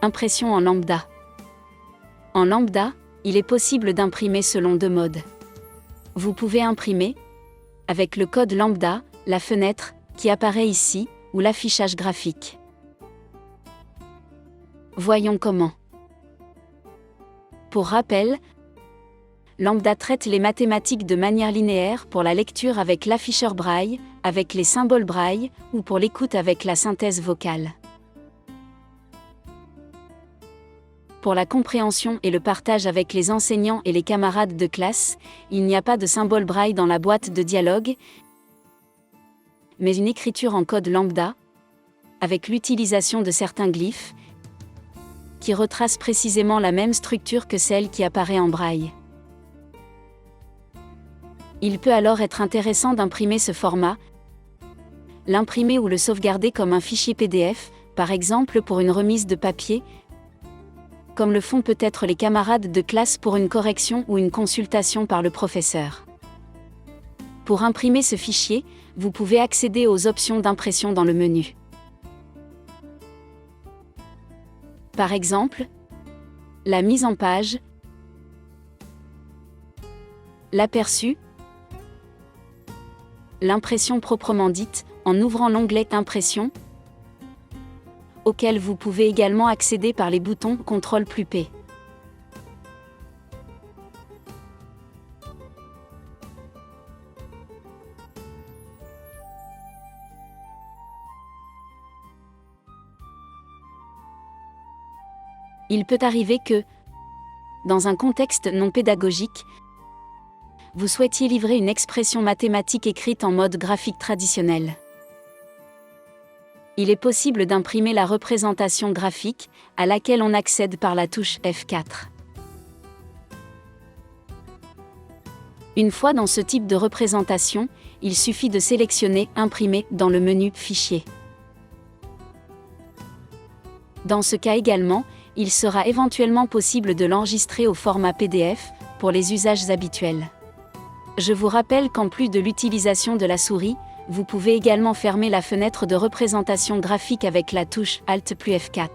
Impression en lambda. En lambda, il est possible d'imprimer selon deux modes. Vous pouvez imprimer, avec le code lambda, la fenêtre, qui apparaît ici, ou l'affichage graphique. Voyons comment. Pour rappel, lambda traite les mathématiques de manière linéaire pour la lecture avec l'afficheur braille, avec les symboles braille, ou pour l'écoute avec la synthèse vocale. Pour la compréhension et le partage avec les enseignants et les camarades de classe, il n'y a pas de symbole braille dans la boîte de dialogue, mais une écriture en code lambda, avec l'utilisation de certains glyphes, qui retracent précisément la même structure que celle qui apparaît en braille. Il peut alors être intéressant d'imprimer ce format, l'imprimer ou le sauvegarder comme un fichier PDF, par exemple pour une remise de papier, comme le font peut-être les camarades de classe pour une correction ou une consultation par le professeur. Pour imprimer ce fichier, vous pouvez accéder aux options d'impression dans le menu. Par exemple, la mise en page, l'aperçu, l'impression proprement dite, en ouvrant l'onglet Impression, auquel vous pouvez également accéder par les boutons CTRL+P. Il peut arriver que, dans un contexte non pédagogique, vous souhaitiez livrer une expression mathématique écrite en mode graphique traditionnel. Il est possible d'imprimer la représentation graphique, à laquelle on accède par la touche F4. Une fois dans ce type de représentation, il suffit de sélectionner « Imprimer » dans le menu « Fichier ». Dans ce cas également, il sera éventuellement possible de l'enregistrer au format PDF, pour les usages habituels. Je vous rappelle qu'en plus de l'utilisation de la souris, vous pouvez également fermer la fenêtre de représentation graphique avec la touche Alt plus F4.